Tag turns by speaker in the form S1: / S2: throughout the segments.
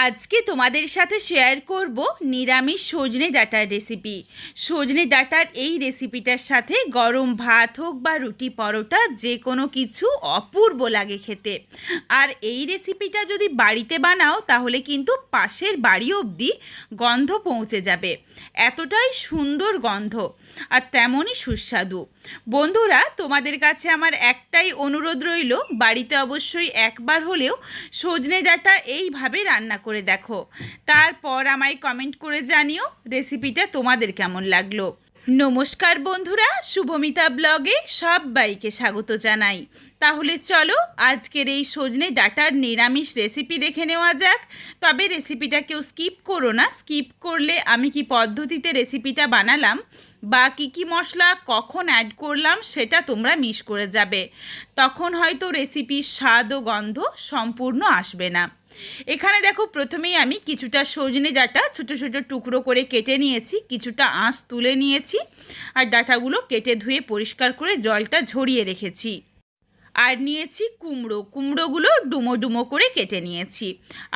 S1: আজকে তোমাদের সাথে শেয়ার করব নিরামিষ সজনে ডাঁটার রেসিপি। সজনে ডাঁটার এই রেসিপিটার সাথে গরম ভাত হোক বা রুটি পরোটা যে কোনো কিছু অপূর্ব লাগে খেতে। আর এই রেসিপিটা যদি বাড়িতে বানাও তাহলে কিন্তু পাশের বাড়ি অবধি গন্ধ পৌঁছে যাবে, এতটাই সুন্দর গন্ধ আর তেমনই সুস্বাদু। বন্ধুরা, তোমাদের কাছে আমার একটাই অনুরোধ রইল, বাড়িতে অবশ্যই একবার হলেও সজনে ডাঁটা এইভাবে রান্না করে দেখো, তারপর আমায় কমেন্ট করে জানিও রেসিপিটা তোমাদের কেমন লাগলো। নমস্কার বন্ধুরা, শুভমিতা ব্লগে সবাইকে স্বাগত জানাই। তাহলে চলো আজকের এই সজনে ডাঁটার নিরামিষ রেসিপি দেখে নেওয়া যাক। তবে রেসিপিটা কেউ স্কিপ করো না, স্কিপ করলে আমি কি পদ্ধতিতে রেসিপিটা বানালাম বা কী মশলা কখন অ্যাড করলাম সেটা তোমরা মিস করে যাবে, তখন হয়তো রেসিপির স্বাদ ও গন্ধ সম্পূর্ণ আসবে না। এখানে দেখো, প্রথমেই আমি কিছুটা সজনে ডাঁটা ছোটো ছোটো টুকরো করে কেটে নিয়েছি, কিছুটা আঁশ তুলে নিয়েছি আর ডাঁটাগুলো কেটে ধুয়ে পরিষ্কার করে জলটা ঝরিয়ে রেখেছি। আর নিয়েছি কুমড়োগুলো ডুমো ডুমো করে কেটে নিয়েছি।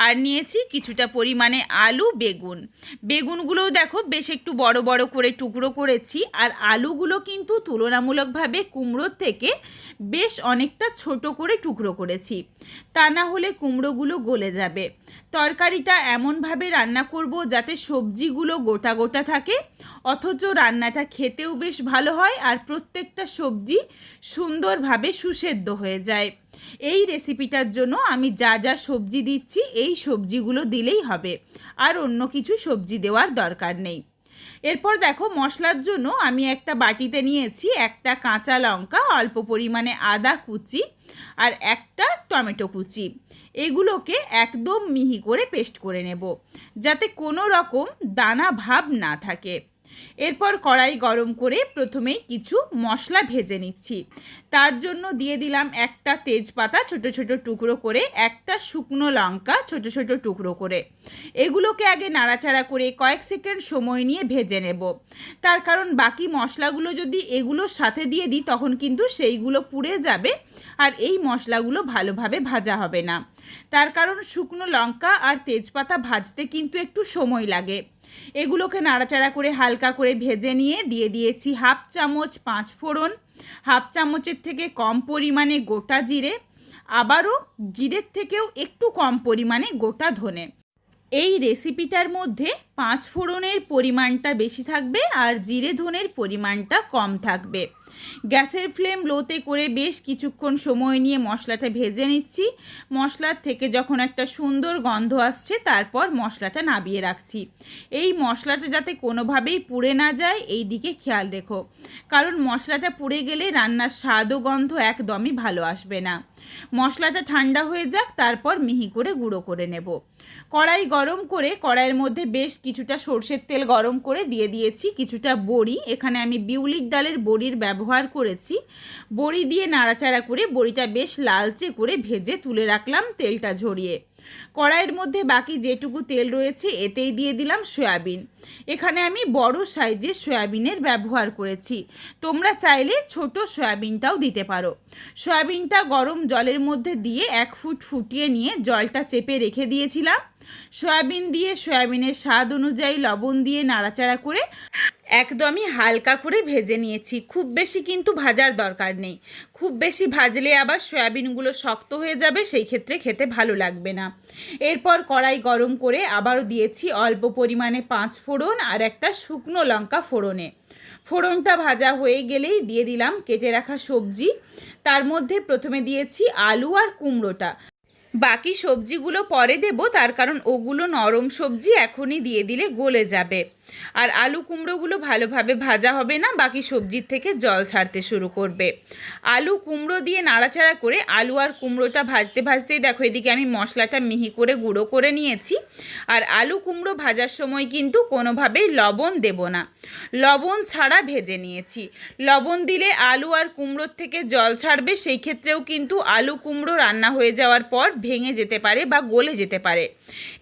S1: আর নিয়েছি কিছুটা পরিমাণে আলু, বেগুনগুলোও দেখো বেশ একটু বড় বড় করে টুকরো করেছি। আর আলুগুলো কিন্তু তুলনামূলকভাবে কুমড়োর থেকে বেশ অনেকটা ছোট করে টুকরো করেছি, তা না হলে কুমড়োগুলো গলে যাবে। তরকারিটা এমনভাবে রান্না করব যাতে সবজিগুলো গোটা গোটা থাকে, অথচ রান্নাটা খেতেও বেশ ভালো হয় আর প্রত্যেকটা সবজি সুন্দরভাবে সুসেদ্ধ হয়ে যায়। এই রেসিপিটার জন্য আমি যা যা সবজি দিচ্ছি এই সবজিগুলো দিলেই হবে, আর অন্য কিছু সবজি দেওয়ার দরকার নেই। এরপর দেখো, মশলার জন্য আমি একটা বাটিতে নিয়েছি একটা কাঁচা লঙ্কা, অল্প পরিমাণে আদা কুচি আর একটা টমেটো কুচি। এগুলোকে একদম মিহি করে পেস্ট করে নেব যাতে কোনো রকম দানা ভাব না থাকে। এরপর কড়াই গরম করে প্রথমেই কিছু মশলা ভেজে নিচ্ছি। তার জন্য দিয়ে দিলাম একটা তেজপাতা ছোট ছোট টুকরো করে, একটা শুকনো লঙ্কা ছোট ছোট টুকরো করে। এগুলোকে আগে নাড়াচাড়া করে কয়েক সেকেন্ড সময় নিয়ে ভেজে নেব। তার কারণ বাকি মশলাগুলো যদি এগুলোর সাথে দিয়ে দিই তখন কিন্তু সেইগুলো পুড়ে যাবে আর এই মশলাগুলো ভালোভাবে ভাজা হবে না। তার কারণ শুকনো লঙ্কা আর তেজপাতা ভাজতে কিন্তু একটু সময় লাগে। এগুলোকে নাড়াচাড়া করে হালকা করে ভেজে নিয়ে দিয়ে দিয়েছি হাফ চামচ পাঁচফোড়ন, হাফ চামচের থেকে কম পরিমাণে গোটা জিরে, আবারও জিরের থেকেও একটু কম পরিমাণে গোটা ধনে। এই রেসিপিটার মধ্যে পাঁচফোড়নের পরিমাণটা বেশি থাকবে আর জিরে ধনের পরিমাণটা কম থাকবে। গ্যাসের ফ্লেম লোতে করে বেশ কিছুক্ষণ সময় নিয়ে মশলাটা ভেজে নিচ্ছি। মশলার থেকে যখন একটা সুন্দর গন্ধ আসছে তারপর মশলাটা নামিয়ে রাখছি। এই মশলাটা যাতে কোনোভাবেই পুড়ে না যায় এই দিকে খেয়াল রেখো, কারণ মশলাটা পুড়ে গেলে রান্নার স্বাদ ও গন্ধ একদমই ভালো আসবে না। মশলাটা ঠান্ডা হয়ে যাক, তারপর মিহি করে গুঁড়ো করে নেব। কড়াই গরম করে কড়াইয়ের মধ্যে বেশ কিছুটা সরষের তেল গরম করে দিয়ে দিয়েছি কিছুটা বড়ি। এখানে আমি বিউলির ডালের বড়ির ব্যবহার করেছি। বড়ি দিয়ে নাড়াচাড়া করে বড়িটা বেশ লালচে করে ভেজে তুলে রাখলাম তেলটা ঝরিয়ে। কড়াইয়ের মধ্যে বাকি যেটুকু তেল রয়েছে এতেই দিয়ে দিলাম সয়াবিন। এখানে আমি বড় সাইজের সয়াবিনের ব্যবহার করেছি, তোমরা চাইলে ছোট সয়াবিনটাও দিতে পারো। সয়াবিনটা গরম জলের মধ্যে দিয়ে 1 ফুট ফুটিয়ে নিয়ে জলটা চেপে রেখে দিয়েছিলাম। সয়াবিন দিয়ে সয়াবিনের স্বাদ অনুযায়ী লবণ দিয়ে নাড়াচাড়া করে একদমই হালকা করে ভেজে নিয়েছি। খুব বেশি কিন্তু ভাজার দরকার নেই, খুব বেশি ভাজলে আবার সয়াবিনগুলো শক্ত হয়ে যাবে, সেই ক্ষেত্রে খেতে ভালো লাগবে না। এরপর কড়াই গরম করে আবারও দিয়েছি অল্প পরিমাণে পাঁচফোড়ন আর একটা শুকনো লঙ্কা ফোড়নে। ফোড়নটা ভাজা হয়ে গেলেই দিয়ে দিলাম কেটে রাখা সবজি। তার মধ্যে প্রথমে দিয়েছি আলু আর কুমড়োটা, বাকি সবজিগুলো পরে দেব, তার কারণ ওগুলো নরম সবজি, এখনই দিয়ে দিলে গলে যাবে। আর আলু কুমড়োগুলো ভালোভাবে ভাজা হবে না, বাকি সবজির থেকে জল ছাড়তে শুরু করবে। আলু কুমড়ো দিয়ে নাড়াচাড়া করে আলু আর কুমড়োটা ভাজতে ভাজতেই দেখো এদিকে আমি মশলাটা মিহি করে গুঁড়ো করে নিয়েছি। আর আলু কুমড়ো ভাজার সময় কিন্তু কোনোভাবেই লবণ দেব না, লবণ ছাড়া ভেজে নিয়েছি। লবণ দিলে আলু আর কুমড়োর থেকে জল ছাড়বে, সেই ক্ষেত্রেও কিন্তু আলু কুমড়ো রান্না হয়ে যাওয়ার পর ভেঙে যেতে পারে বা গলে যেতে পারে।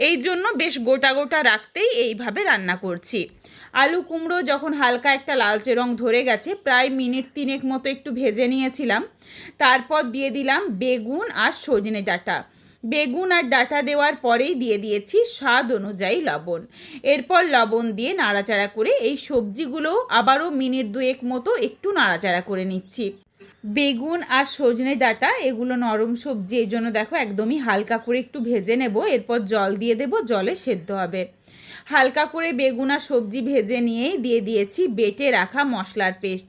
S1: এই জন্য বেশ গোটা গোটা রাখতেই এইভাবে রান্না করছি। আলু কুমড়ো যখন হালকা একটা লালচে রং ধরে গেছে, প্রায় মিনিট 3 মতো একটু ভেজে নিয়েছিলাম। তারপর দিয়ে দিলাম বেগুন আর সজনে ডাঁটা। বেগুন আর ডাঁটা দেওয়ার পরেই দিয়ে দিয়েছি স্বাদ অনুযায়ী লবণ। এরপর লবণ দিয়ে নাড়াচাড়া করে এই সবজিগুলো আবারও মিনিট 2 মতো একটু নাড়াচাড়া করে নিচ্ছি। বেগুন আর সজনে ডাঁটা এগুলো নরম সবজি, এই জন্য দেখো একদমই হালকা করে একটু ভেজে নেব। এরপর জল দিয়ে দেব, জলে সেদ্ধ হবে। হালকা করে বেগুন আর সবজি ভেজে নিয়েই দিয়ে দিয়েছি বেটে রাখা মশলার পেস্ট।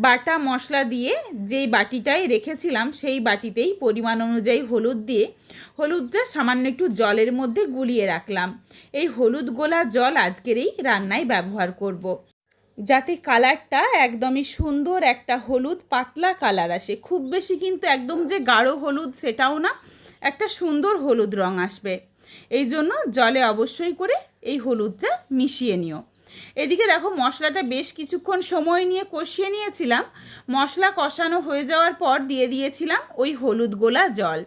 S1: বাটা মশলা দিয়ে যেই বাটিটাই রেখেছিলাম সেই বাটিতেই পরিমাণ অনুযায়ী হলুদ দিয়ে হলুদটা সামান্য একটু জলের মধ্যে গুলিয়ে রাখলাম। এই হলুদ গোলা জল আজকের এই রান্নায় ব্যবহার করব, যাতে কালারটা একদমই সুন্দর একটা হলুদ পাতলা কালার আসে। খুব বেশি কিন্তু একদম যে গাঢ় হলুদ সেটাও না, একটা সুন্দর হলুদ রং আসবে। এই জন্য জলে অবশ্যই করে এই হলুদটা মিশিয়ে নিও। এদিকে দেখো মশলাটা বেশ কিছুক্ষণ সময় নিয়ে কষিয়ে নিয়েছিলাম। মশলা কষানো হয়ে যাওয়ার পর দিয়ে দিয়েছিলাম ওই হলুদ গোলা জল।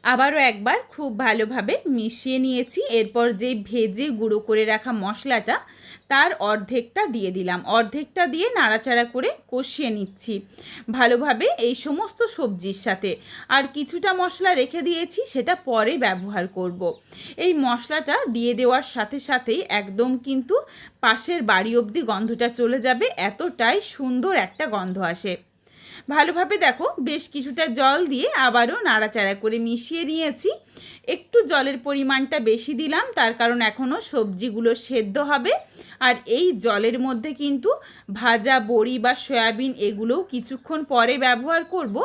S1: আবারও একবার খুব ভালোভাবে মিশিয়ে নিয়েছি। এরপর যে ভেজে গুঁড়ো করে রাখা মশলাটা তার অর্ধেকটা দিয়ে দিলাম। অর্ধেকটা দিয়ে নাড়াচাড়া করে কষিয়ে নিচ্ছি ভালোভাবে এই সমস্ত সবজির সাথে। আর কিছুটা মশলা রেখে দিয়েছি, সেটা পরে ব্যবহার করব। এই মশলাটা দিয়ে দেওয়ার সাথে সাথেই একদম কিন্তু পাশের বাড়ি অবধি গন্ধটা চলে যাবে, এতটাই সুন্দর একটা গন্ধ আসে। ভালোভাবে দেখো বেশ কিছুটা জল দিয়ে আবারও নাড়াচাড়া করে মিশিয়ে নিয়েছি। একটু জলের পরিমাণটা বেশি দিলাম, তার কারণ এখনও সবজিগুলো সেদ্ধ হবে। আর এই জলের মধ্যে কিন্তু ভাজা বড়ি বা সয়াবিন এগুলোও কিছুক্ষণ পরে ব্যবহার করব,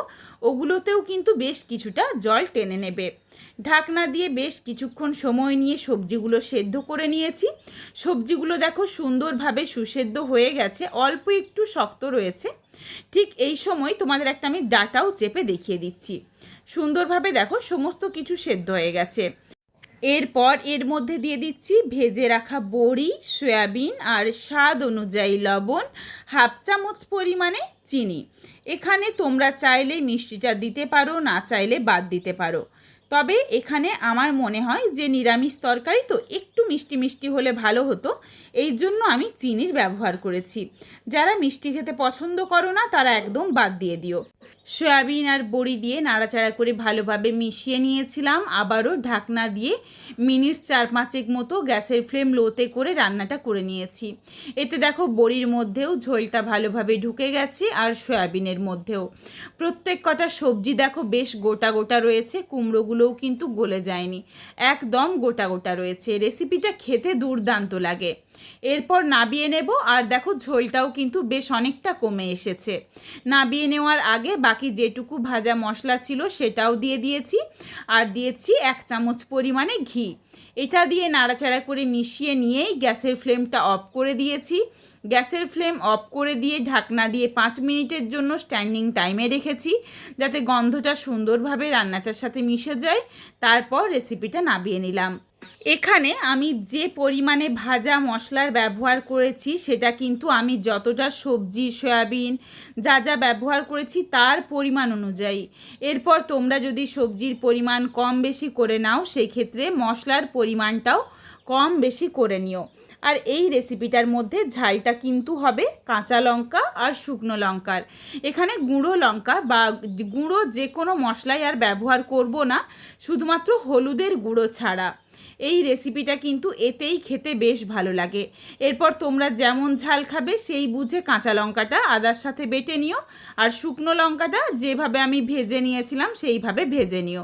S1: ওগুলোতেও কিন্তু বেশ কিছুটা জল টেনে নেবে। ঢাকনা দিয়ে বেশ কিছুক্ষণ সময় নিয়ে সবজিগুলো সেদ্ধ করে নিয়েছি। সবজিগুলো দেখো সুন্দরভাবে সুসেদ্ধ হয়ে গেছে, অল্প একটু শক্ত রয়েছে। ঠিক এই সময় তোমাদের একটা আমি ডাটাও চেপে দেখিয়ে দিচ্ছি। সুন্দরভাবে দেখো সমস্ত কিছু সেদ্ধ হয়ে গেছে। এরপর এর মধ্যে দিয়ে দিচ্ছি ভেজে রাখা বড়ি, সয়াবিন আর স্বাদ অনুযায়ী লবণ, হাফ চামচ পরিমাণে চিনি। এখানে তোমরা চাইলে মিষ্টিটা দিতে পারো, না চাইলে বাদ দিতে পারো। তবে এখানে আমার মনে হয় যে নিরামিষ তরকারি তো একটু মিষ্টি মিষ্টি হলে ভালো হতো, এই জন্য আমি চিনির ব্যবহার করেছি। যারা মিষ্টি খেতে পছন্দ করো না তারা একদম বাদ দিয়ে দিও। সয়াবিন আর বড়ি দিয়ে নাড়াচাড়া করে ভালোভাবে মিশিয়ে নিয়েছিলাম। আবারও ঢাকনা দিয়ে মিনিট 4-5 মতো গ্যাসের ফ্লেম লোতে করে রান্নাটা করে নিয়েছি। এতে দেখো বড়ির মধ্যেও ঝোলটা ভালোভাবে ঢুকে গেছে আর সয়াবিনের মধ্যেও। প্রত্যেক কটা সবজি দেখো বেশ গোটা গোটা রয়েছে, কুমড়োগুলোও কিন্তু গলে যায়নি, একদম গোটা গোটা রয়েছে। রেসিপিটা খেতে দুর্দান্ত লাগে। এরপর নাবিয়ে নেব। আর দেখো ঝোলটাও কিন্তু বেশ অনেকটা কমে এসেছে। নাবিয়ে নেওয়ার আগে বাকি যেটুকু ভাজা মশলা ছিল সেটাও দিয়ে দিয়েছি, আর দিয়েছি 1 চামচ পরিমাণে ঘি। এটা দিয়ে নাড়াচাড়া করে মিশিয়ে নিয়েই গ্যাসের ফ্লেমটা অফ করে দিয়েছি। গ্যাসের ফ্লেম অফ করে দিয়ে ঢাকনা দিয়ে 5 মিনিটের জন্য স্ট্যান্ডিং টাইমে রেখেছি, যাতে গন্ধটা সুন্দরভাবে রান্নাটার সাথে মিশে যায়। তারপর রেসিপিটা নাবিয়ে নিলাম। এখানে আমি যে পরিমাণে ভাজা মশলার ব্যবহার করেছি সেটা কিন্তু আমি যতটা সবজি সয়াবিন যা যা ব্যবহার করেছি তার পরিমাণ অনুযায়ী। এরপর তোমরা যদি সবজির পরিমাণ কম বেশি করে নাও, সেই ক্ষেত্রে মশলার পরিমাণটাও কম বেশি করে নিও। আর এই রেসিপিটার মধ্যে ঝালটা কিন্তু হবে কাঁচা লঙ্কা আর শুকনো লঙ্কার। এখানে গুঁড়ো লঙ্কা বা গুঁড়ো যে কোনো মশলাই আর ব্যবহার করব না, শুধুমাত্র হলুদের গুঁড়ো ছাড়া। এই রেসিপিটা কিন্তু এতেই খেতে বেশ ভালো লাগে। এরপর তোমরা যেমন ঝাল খাবে সেই বুঝে কাঁচা লঙ্কাটা আদার সাথে বেটে নিও, আর শুকনো লঙ্কাটা যেভাবে আমি ভেজে নিয়েছিলাম সেইভাবে ভেজে নিও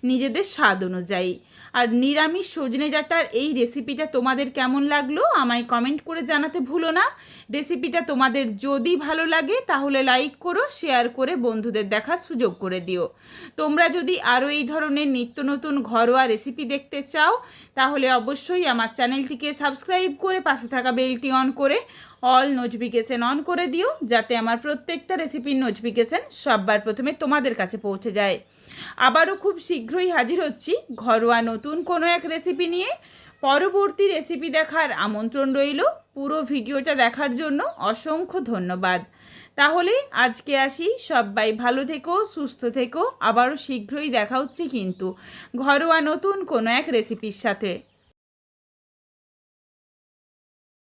S1: নিজেদের স্বাদ অনুযায়ী। আর নিরামিষ সজনে ডাঁটার এই রেসিপিটা তোমাদের কেমন লাগলো আমায় কমেন্ট করে জানাতে ভুলো না। রেসিপিটা তোমাদের যদি ভালো লাগে তাহলে লাইক করো, শেয়ার করে বন্ধুদের দেখার সুযোগ করে দিও। তোমরা যদি আরও এই ধরনের নিত্য নতুন ঘরোয়া রেসিপি দেখতে চাও তাহলে অবশ্যই আমার চ্যানেলটিকে সাবস্ক্রাইব করে পাশে থাকা বেলটি অন করে অল নোটিফিকেশান অন করে দিও, যাতে আমার প্রত্যেকটা রেসিপির নোটিফিকেশান সববার প্রথমে তোমাদের কাছে পৌঁছে যায়। আবারও খুব শীঘ্রই হাজির হচ্ছি ঘরোয়া নতুন কোনো এক রেসিপি নিয়ে। পরবর্তী রেসিপি দেখার আমন্ত্রণ রইল। পুরো ভিডিওটা দেখার জন্য অসংখ্য ধন্যবাদ। তাহলে আজকে আসি, সবাই ভালো থেকো, সুস্থ থেকো। আবারও শীঘ্রই দেখা হচ্ছে কিন্তু ঘরোয়া নতুন কোনো এক রেসিপির সাথে।